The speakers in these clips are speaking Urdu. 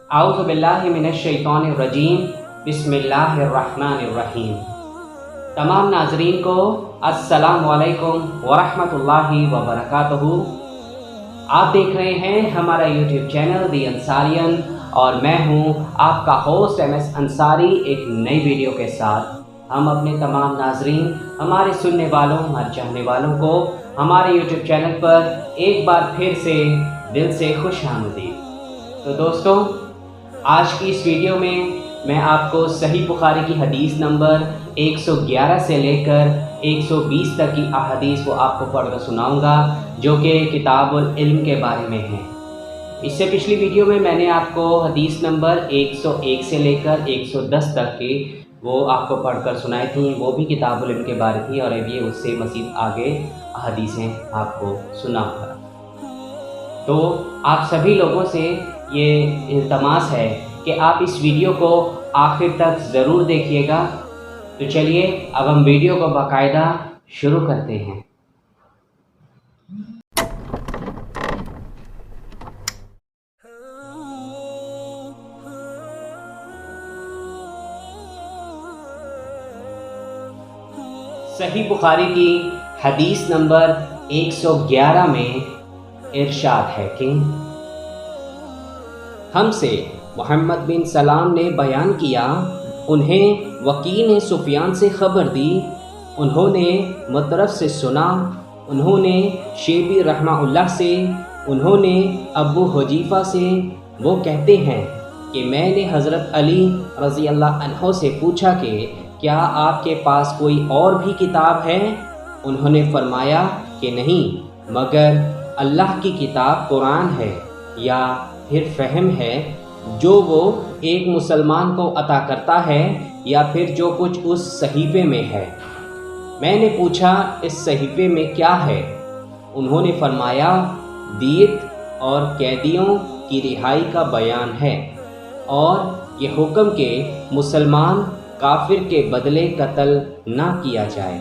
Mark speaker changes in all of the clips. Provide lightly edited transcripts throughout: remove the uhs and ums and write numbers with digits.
Speaker 1: اعوذ باللہ من الشیطان الرجیم بسم اللہ الرحمن الرحیم۔ تمام ناظرین کو السلام علیکم ورحمۃ اللہ وبرکاتہ۔ آپ دیکھ رہے ہیں ہمارا یوٹیوب چینل دی انصاریان اور میں ہوں آپ کا ہوسٹ ایم ایس انصاری ایک نئی ویڈیو کے ساتھ۔ ہم اپنے تمام ناظرین، ہمارے سننے والوں، ہمارے چاہنے والوں کو ہمارے یوٹیوب چینل پر ایک بار پھر سے دل سے خوش آمدید۔ تو دوستوں، آج کی اس ویڈیو میں آپ کو صحیح بخاری کی حدیث نمبر 111 سے لے کر 120 تک کی احادیث وہ آپ کو پڑھ کر سناؤں گا، جو کہ کتاب العلم کے بارے میں ہیں۔ اس سے پچھلی ویڈیو میں نے آپ کو حدیث نمبر 101 سے لے کر 110 تک کی وہ آپ کو پڑھ کر سنائی تھیں، وہ بھی کتاب العلم کے بارے تھی، اور اب یہ اس سے مزید آگے حدیثیں آپ کو سناؤں گا۔ تو آپ سبھی لوگوں سے یہ التماس ہے کہ آپ اس ویڈیو کو آخر تک ضرور دیکھیے گا۔ تو چلیے اب ہم ویڈیو کو باقاعدہ شروع کرتے ہیں۔ صحیح بخاری کی حدیث نمبر 111 میں ارشاد ہے کہ ہم سے محمد بن سلام نے بیان کیا، انہیں وکیع نے سفیان سے خبر دی، انہوں نے مطرف سے سنا، انہوں نے شیبی رحمہ اللہ سے، انہوں نے ابو حذیفہ سے، وہ کہتے ہیں کہ میں نے حضرت علی رضی اللہ عنہ سے پوچھا کہ کیا آپ کے پاس کوئی اور بھی کتاب ہے؟ انہوں نے فرمایا کہ نہیں، مگر اللہ کی کتاب قرآن ہے، یا پھر فہم ہے جو وہ ایک مسلمان کو عطا کرتا ہے، یا پھر جو کچھ اس صحیفے میں ہے۔ میں نے پوچھا اس صحیفے میں کیا ہے؟ انہوں نے فرمایا دیت اور قیدیوں کی رہائی کا بیان ہے، اور یہ حکم کہ مسلمان کافر کے بدلے قتل نہ کیا جائے۔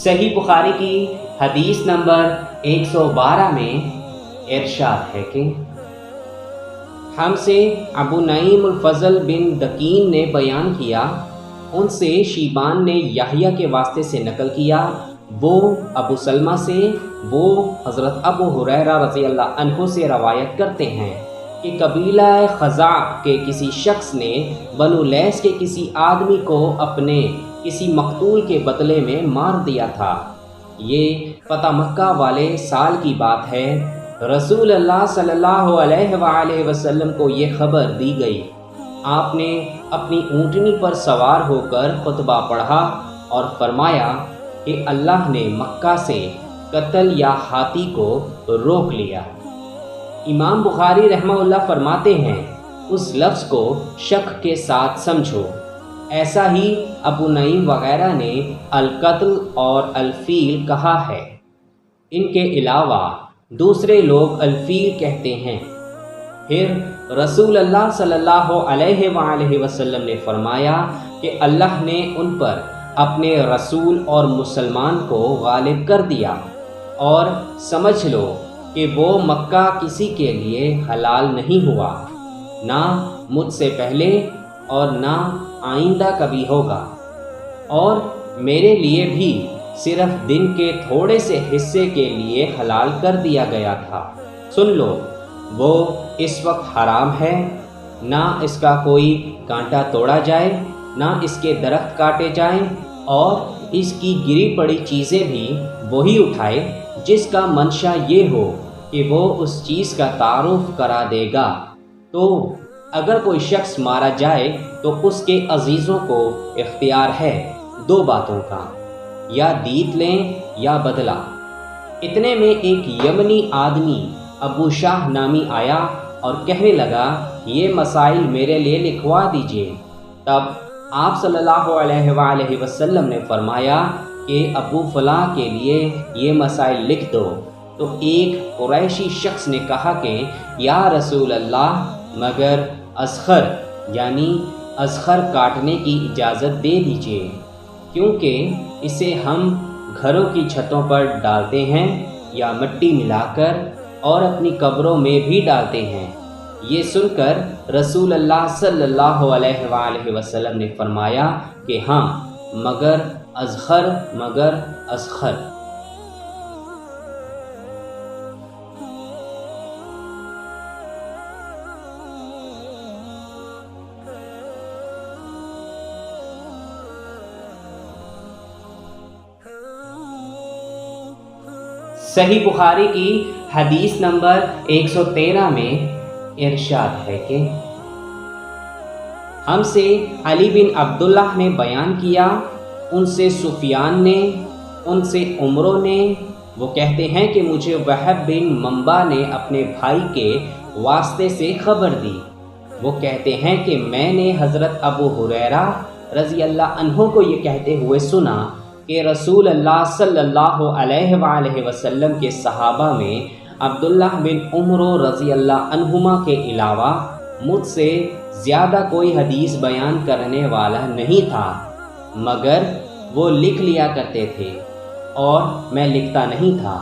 Speaker 1: صحیح بخاری کی حدیث نمبر 112 میں ارشاد ہے کہ ہم سے ابو نعیم الفضل بن دکین نے بیان کیا، ان سے شیبان نے یحییٰ کے واسطے سے نقل کیا، وہ ابو سلمہ سے، وہ حضرت ابو ہریرہ رضی اللہ عنہ سے روایت کرتے ہیں کہ قبیلہ خزاع کے کسی شخص نے بنو لیث کے کسی آدمی کو اپنے کسی مقتول کے بدلے میں مار دیا تھا۔ یہ فتح مکہ والے سال کی بات ہے۔ رسول اللہ صلی اللہ علیہ وآلہ وسلم کو یہ خبر دی گئی۔ آپ نے اپنی اونٹنی پر سوار ہو کر خطبہ پڑھا اور فرمایا کہ اللہ نے مکہ سے قتل یا ہاتھی کو روک لیا۔ امام بخاری رحمہ اللہ فرماتے ہیں اس لفظ کو شک کے ساتھ سمجھو۔ ایسا ہی ابو نعیم وغیرہ نے القتل اور الفیل کہا ہے۔ ان کے علاوہ دوسرے لوگ الفیل کہتے ہیں۔ پھر رسول اللہ صلی اللہ علیہ وآلہ وسلم نے فرمایا کہ اللہ نے ان پر اپنے رسول اور مسلمان کو غالب کر دیا، اور سمجھ لو کہ وہ مکہ کسی کے لیے حلال نہیں ہوا، نہ مجھ سے پہلے اور نہ آئندہ کبھی ہوگا، اور میرے لیے بھی صرف دن کے تھوڑے سے حصے کے لیے حلال کر دیا گیا تھا۔ سن لو، وہ اس وقت حرام ہے، نہ اس کا کوئی کانٹا توڑا جائے، نہ اس کے درخت کاٹے جائیں، اور اس کی گری پڑی چیزیں بھی وہی اٹھائے جس کا منشا یہ ہو کہ وہ اس چیز کا تعارف کرا دے گا۔ تو اگر کوئی شخص مارا جائے تو اس کے عزیزوں کو اختیار ہے دو باتوں کا، یا دیت لیں یا بدلہ۔ اتنے میں ایک یمنی آدمی ابو شاہ نامی آیا اور کہنے لگا یہ مسائل میرے لیے لکھوا دیجئے۔ تب آپ صلی اللہ علیہ وآلہ وسلم نے فرمایا کہ ابو فلاں کے لیے یہ مسائل لکھ دو۔ تو ایک قریشی شخص نے کہا کہ یا رسول اللہ، مگر اذخر یعنی اذخر کاٹنے کی اجازت دے دیجیے، کیونکہ اسے ہم گھروں کی چھتوں پر ڈالتے ہیں یا مٹی ملا کر اور اپنی قبروں میں بھی ڈالتے ہیں۔ یہ سن کر رسول اللہ صلی اللہ علیہ وآلہ وسلم نے فرمایا کہ ہاں، مگر اذخر، مگر اذخر۔ صحیح بخاری کی حدیث نمبر 113 میں ارشاد ہے کہ ہم سے علی بن عبداللہ نے بیان کیا، ان سے سفیان نے، ان سے عمرو نے، وہ کہتے ہیں کہ مجھے وہب بن منبع نے اپنے بھائی کے واسطے سے خبر دی، وہ کہتے ہیں کہ میں نے حضرت ابو ہریرہ رضی اللہ عنہ کو یہ کہتے ہوئے سنا کہ رسول اللہ صلی اللہ علیہ وآلہ وسلم کے صحابہ میں عبداللہ بن عمرو رضی اللہ عنہما کے علاوہ مجھ سے زیادہ کوئی حدیث بیان کرنے والا نہیں تھا، مگر وہ لکھ لیا کرتے تھے اور میں لکھتا نہیں تھا۔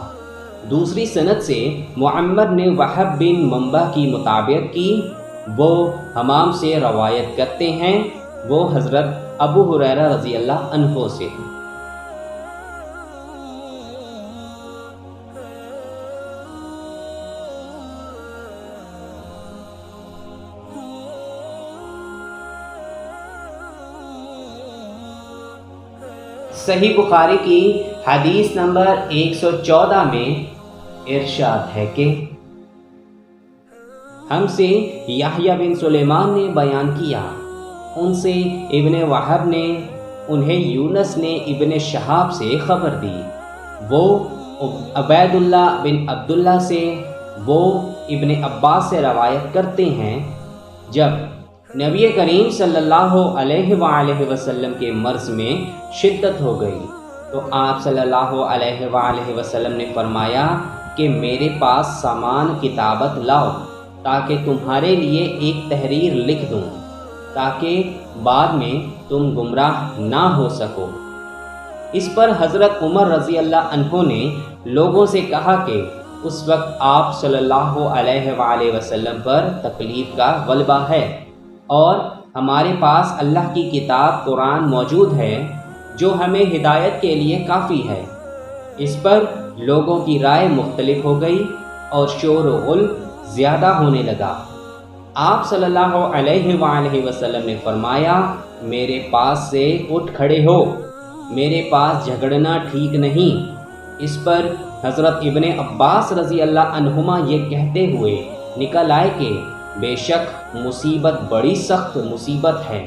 Speaker 1: دوسری سند سے معمر نے وہب بن منبع کی مطابقت کی، وہ حمام سے روایت کرتے ہیں، وہ حضرت ابو ہریرہ رضی اللہ عنہ سے۔ صحیح بخاری کی حدیث نمبر 114 میں ارشاد ہے کہ ہم سے یحییٰ بن سلیمان نے بیان کیا، ان سے ابن وہب نے، انہیں یونس نے ابن شہاب سے خبر دی، وہ عبید اللہ بن عبداللہ سے، وہ ابن عباس سے روایت کرتے ہیں، جب نبی کریم صلی اللہ علیہ وآلہ وسلم کے مرض میں شدت ہو گئی تو آپ صلی اللہ علیہ وآلہ وسلم نے فرمایا کہ میرے پاس سامان کتابت لاؤ تاکہ تمہارے لیے ایک تحریر لکھ دوں، تاکہ بعد میں تم گمراہ نہ ہو سکو۔ اس پر حضرت عمر رضی اللہ عنہ نے لوگوں سے کہا کہ اس وقت آپ صلی اللہ علیہ وآلہ وسلم پر تکلیف کا غلبہ ہے اور ہمارے پاس اللہ کی کتاب قرآن موجود ہے جو ہمیں ہدایت کے لیے کافی ہے۔ اس پر لوگوں کی رائے مختلف ہو گئی اور شور و غل زیادہ ہونے لگا۔ آپ صلی اللہ علیہ وآلہ وسلم نے فرمایا، میرے پاس سے اٹھ کھڑے ہو، میرے پاس جھگڑنا ٹھیک نہیں۔ اس پر حضرت ابن عباس رضی اللہ عنہما یہ کہتے ہوئے نکل آئے کہ بے شک مصیبت بڑی سخت مصیبت ہے،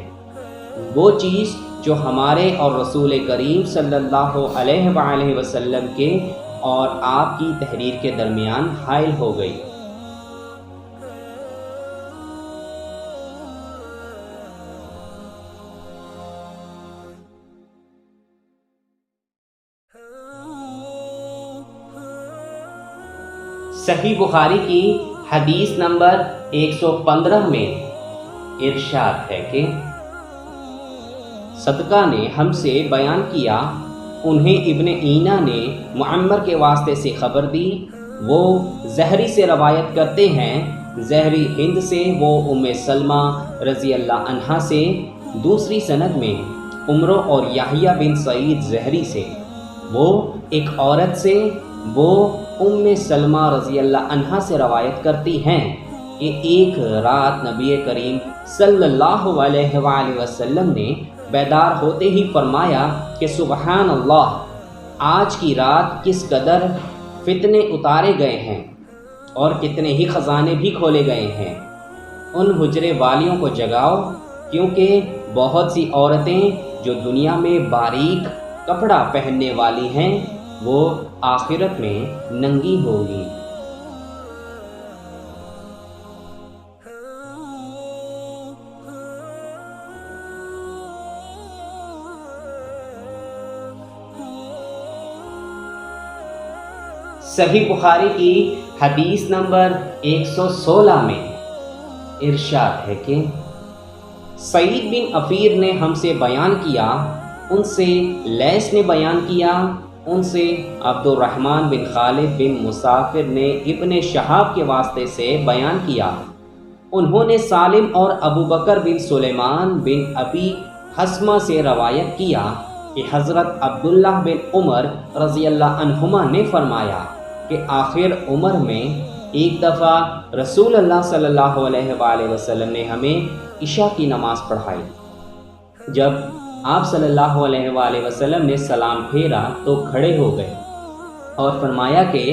Speaker 1: وہ چیز جو ہمارے اور رسول کریم صلی اللہ علیہ وآلہ وسلم کے اور آپ کی تحریر کے درمیان حائل ہو گئی۔ صحیح بخاری کی حدیث نمبر 115 میں ارشاد ہے کہ صدقہ نے ہم سے بیان کیا، انہیں ابن عینہ نے معمر کے واسطے سے خبر دی، وہ زہری سے روایت کرتے ہیں، زہری ہند سے، وہ ام سلمہ رضی اللہ عنہا سے، دوسری سند میں عمرو اور یحییٰ بن سعید زہری سے، وہ ایک عورت سے، وہ ام سلمہ رضی اللہ عنہا سے روایت کرتی ہیں کہ ایک رات نبی کریم صلی اللہ علیہ وآلہ وسلم نے بیدار ہوتے ہی فرمایا کہ سبحان اللہ، آج کی رات کس قدر فتنے اتارے گئے ہیں اور کتنے ہی خزانے بھی کھولے گئے ہیں، ان حجرے والیوں کو جگاؤ، کیونکہ بہت سی عورتیں جو دنیا میں باریک کپڑا پہننے والی ہیں وہ آخرت میں ننگی ہوگی۔ صحیح بخاری کی حدیث نمبر 116 میں ارشاد ہے کہ سعید بن عفیر نے ہم سے بیان کیا، ان سے لیث نے بیان کیا، ان سے عبد الرحمن بن خالد بن مسافر نے ابن شہاب کے واسطے سے بیان کیا، انہوں نے سالم اور ابو بکر بن سلیمان بن ابی حسمہ سے روایت کیا کہ حضرت عبداللہ بن عمر رضی اللہ عنہما نے فرمایا کہ آخر عمر میں ایک دفعہ رسول اللہ صلی اللہ علیہ وآلہ وسلم نے ہمیں عشاء کی نماز پڑھائی۔ جب آپ صلی اللہ علیہ وآلہ وسلم نے سلام پھیرا تو کھڑے ہو گئے اور فرمایا کہ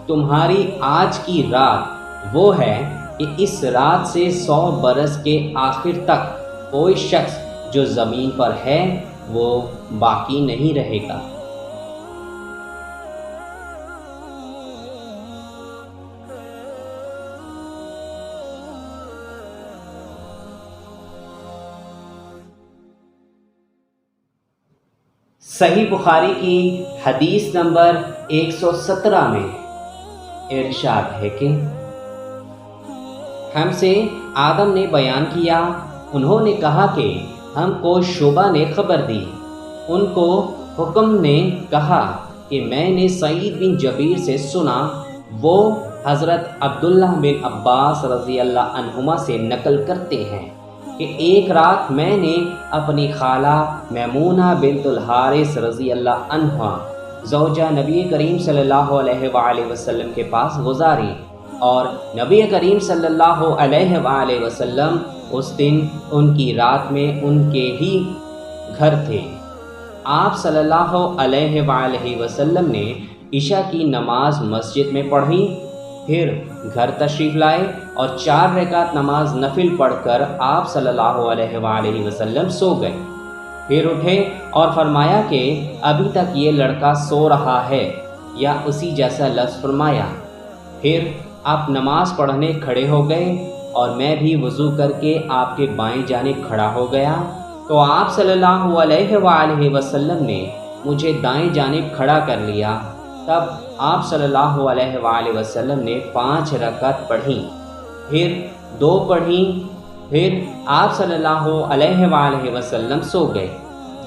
Speaker 1: تمہاری آج کی رات وہ ہے کہ اس رات سے 100 برس کے آخر تک کوئی شخص جو زمین پر ہے وہ باقی نہیں رہے گا۔ صحیح بخاری کی حدیث نمبر 117 میں ارشاد ہے کہ ہم سے آدم نے بیان کیا، انہوں نے کہا کہ ہم کو شعبہ نے خبر دی، ان کو حکم نے کہا کہ میں نے سعید بن جبیر سے سنا، وہ حضرت عبداللہ بن عباس رضی اللہ عنہما سے نقل کرتے ہیں کہ ایک رات میں نے اپنی خالہ میمونہ بنت الحارث رضی اللہ عنہا زوجہ نبی کریم صلی اللہ علیہ وآلہ وسلم کے پاس گزاری، اور نبی کریم صلی اللہ علیہ وآلہ وسلم اس دن ان کی رات میں ان کے ہی گھر تھے۔ آپ صلی اللہ علیہ وآلہ وسلم نے عشاء کی نماز مسجد میں پڑھی، پھر گھر تشریف لائے اور 4 رکعت نماز نفل پڑھ کر آپ صلی اللہ علیہ وآلہ وسلم سو گئے۔ پھر اٹھے اور فرمایا کہ ابھی تک یہ لڑکا سو رہا ہے، یا اسی جیسا لفظ فرمایا۔ پھر آپ نماز پڑھنے کھڑے ہو گئے اور میں بھی وضو کر کے آپ کے بائیں جانب کھڑا ہو گیا، تو آپ صلی اللہ علیہ وآلہ وسلم نے مجھے دائیں جانب کھڑا کر لیا۔ تب آپ صلی اللہ علیہ وآلہ وسلم نے 5 رکعت پڑھیں، پھر 2 پڑھیں، پھر آپ صلی اللہ علیہ وآلہ وسلم سو گئے،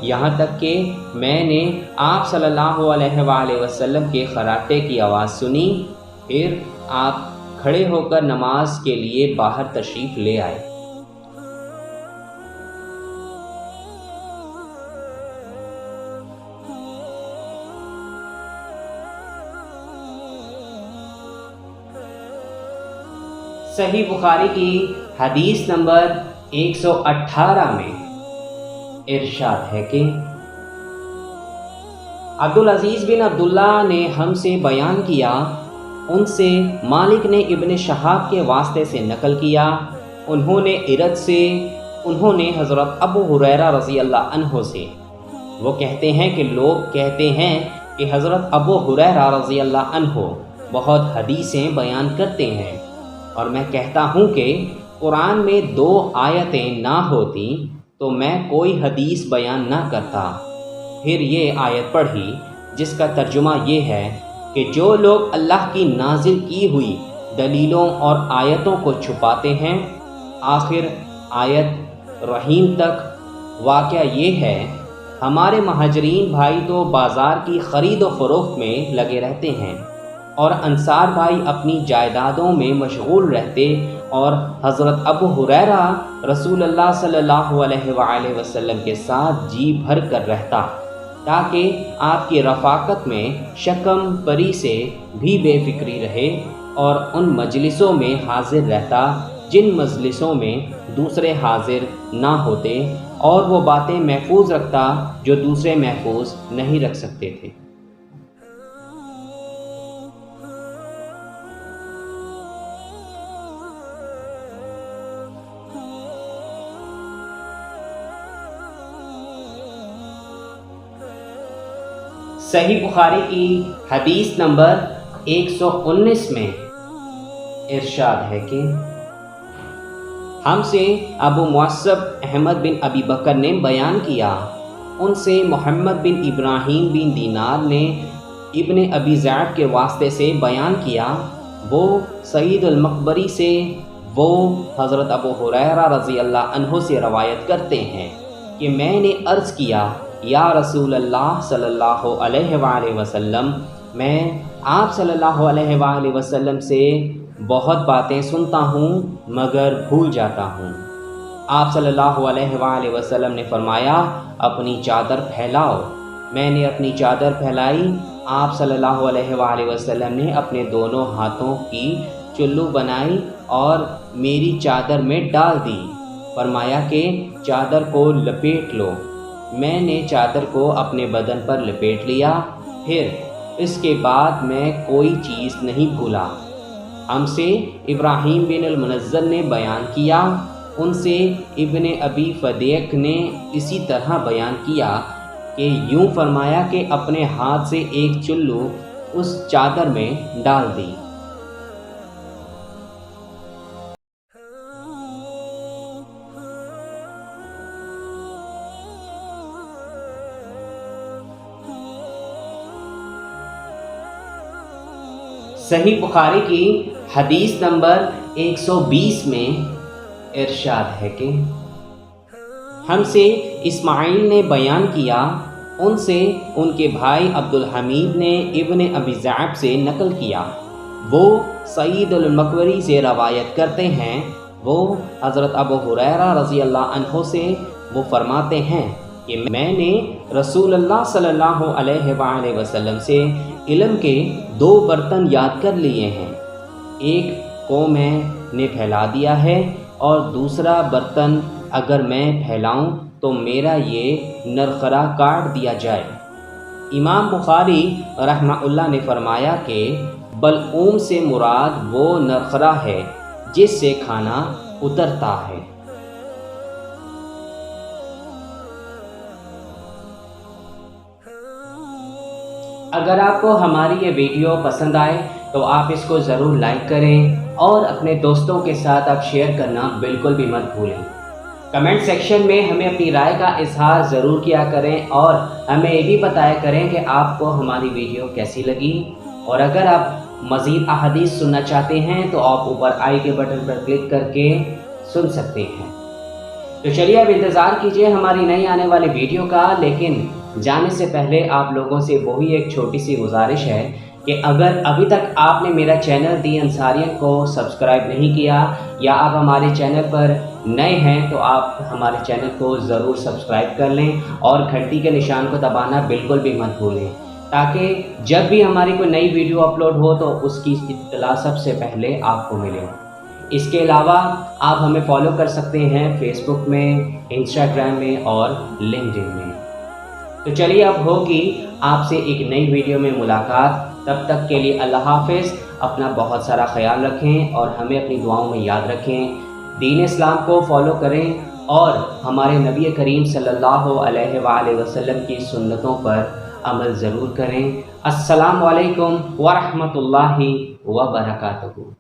Speaker 1: یہاں تک کہ میں نے آپ صلی اللہ علیہ وآلہ وسلم کے خراٹے کی آواز سنی۔ پھر آپ کھڑے ہو کر نماز کے لیے باہر تشریف لے آئے۔ صحیح بخاری کی حدیث نمبر 118 میں ارشاد ہے کہ عبدالعزیز بن عبداللہ نے ہم سے بیان کیا، ان سے مالک نے ابن شہاب کے واسطے سے نقل کیا، انہوں نے ارد سے، انہوں نے حضرت ابو ہریرہ رضی اللہ عنہ سے، وہ کہتے ہیں کہ لوگ کہتے ہیں کہ حضرت ابو ہریرہ رضی اللہ عنہ بہت حدیثیں بیان کرتے ہیں، اور میں کہتا ہوں کہ قرآن میں 2 آیتیں نہ ہوتی تو میں کوئی حدیث بیان نہ کرتا۔ پھر یہ آیت پڑھی جس کا ترجمہ یہ ہے کہ جو لوگ اللہ کی نازل کی ہوئی دلیلوں اور آیتوں کو چھپاتے ہیں، آخر آیت رحیم تک واقعہ یہ ہے، ہمارے مہاجرین بھائی تو بازار کی خرید و فروخت میں لگے رہتے ہیں، اور انصار بھائی اپنی جائیدادوں میں مشغول رہتے، اور حضرت ابو ہریرہ رسول اللہ صلی اللہ علیہ وآلہ وسلم کے ساتھ جی بھر کر رہتا، تاکہ آپ کی رفاقت میں شکم پری سے بھی بے فکری رہے، اور ان مجلسوں میں حاضر رہتا جن مجلسوں میں دوسرے حاضر نہ ہوتے، اور وہ باتیں محفوظ رکھتا جو دوسرے محفوظ نہیں رکھ سکتے تھے۔ صحیح بخاری کی حدیث نمبر 119 میں ارشاد ہے کہ ہم سے ابو معصب احمد بن ابی بکر نے بیان کیا، ان سے محمد بن ابراہیم بن دینار نے ابن ابی زیاد کے واسطے سے بیان کیا، وہ سعید المقبری سے وہ حضرت ابو ہریرہ رضی اللہ عنہ سے روایت کرتے ہیں کہ میں نے عرض کیا یا رسول اللہ صلی اللہ علیہ وآلہ وسلم، میں آپ صلی اللہ علیہ وآلہ وسلم سے بہت باتیں سنتا ہوں مگر بھول جاتا ہوں۔ آپ صلی اللہ علیہ وآلہ وسلم نے فرمایا اپنی چادر پھیلاؤ۔ میں نے اپنی چادر پھیلائی۔ آپ صلی اللہ علیہ وآلہ وسلم نے اپنے دونوں ہاتھوں کی چلو بنائی اور میری چادر میں ڈال دی۔ فرمایا کہ چادر کو لپیٹ لو۔ میں نے چادر کو اپنے بدن پر لپیٹ لیا، پھر اس کے بعد میں کوئی چیز نہیں بھولا۔ ہم سے ابراہیم بن المنذر نے بیان کیا، ان سے ابن ابی فدیک نے اسی طرح بیان کیا کہ یوں فرمایا کہ اپنے ہاتھ سے ایک چلو اس چادر میں ڈال دی۔ صحیح بخاری کی حدیث نمبر 120 میں ارشاد ہے کہ ہم سے اسماعیل نے بیان کیا، ان سے ان کے بھائی عبد الحمید نے ابن ابی ذئب سے نقل کیا، وہ سعید المقبری سے روایت کرتے ہیں، وہ حضرت ابو ہریرہ رضی اللہ عنہ سے وہ فرماتے ہیں کہ میں نے رسول اللہ صلی اللہ علیہ وآلہ وسلم سے علم کے 2 برتن یاد کر لیے ہیں، ایک کو میں نے پھیلا دیا ہے اور دوسرا برتن اگر میں پھیلاؤں تو میرا یہ نرخرا کاٹ دیا جائے۔ امام بخاری رحمہ اللہ نے فرمایا کہ بلعوم سے مراد وہ نرخرا ہے جس سے کھانا اترتا ہے۔ اگر آپ کو ہماری یہ ویڈیو پسند آئے تو آپ اس کو ضرور لائک کریں اور اپنے دوستوں کے ساتھ آپ شیئر کرنا بالکل بھی مت بھولیں۔ کمنٹ سیکشن میں ہمیں اپنی رائے کا اظہار ضرور کیا کریں اور ہمیں یہ بھی بتایا کریں کہ آپ کو ہماری ویڈیو کیسی لگی، اور اگر آپ مزید احادیث سننا چاہتے ہیں تو آپ اوپر آئی کے بٹن پر کلک کر کے سن سکتے ہیں۔ تو چلیے اب انتظار کیجئے ہماری نئی آنے والی ویڈیو کا، لیکن جانے سے پہلے آپ لوگوں سے وہی ایک چھوٹی سی گزارش ہے کہ اگر ابھی تک آپ نے میرا چینل دی انصاریہ کو سبسکرائب نہیں کیا یا آپ ہمارے چینل پر نئے ہیں تو آپ ہمارے چینل کو ضرور سبسکرائب کر لیں اور گھنٹی کے نشان کو دبانا بالکل بھی مت بھولیں، تاکہ جب بھی ہماری کوئی نئی ویڈیو اپلوڈ ہو تو اس کی اطلاع سب سے پہلے آپ کو ملے۔ اس کے علاوہ آپ ہمیں فالو کر سکتے ہیں فیس بک میں، انسٹاگرام میں اور لنکڈن میں۔ تو چلیے اب ہوگی آپ سے ایک نئی ویڈیو میں ملاقات، تب تک کے لیے اللہ حافظ، اپنا بہت سارا خیال رکھیں اور ہمیں اپنی دعاؤں میں یاد رکھیں، دین اسلام کو فالو کریں اور ہمارے نبی کریم صلی اللہ علیہ وآلہ وسلم کی سنتوں پر عمل ضرور کریں۔ السلام علیکم ورحمۃ اللہ وبرکاتہ۔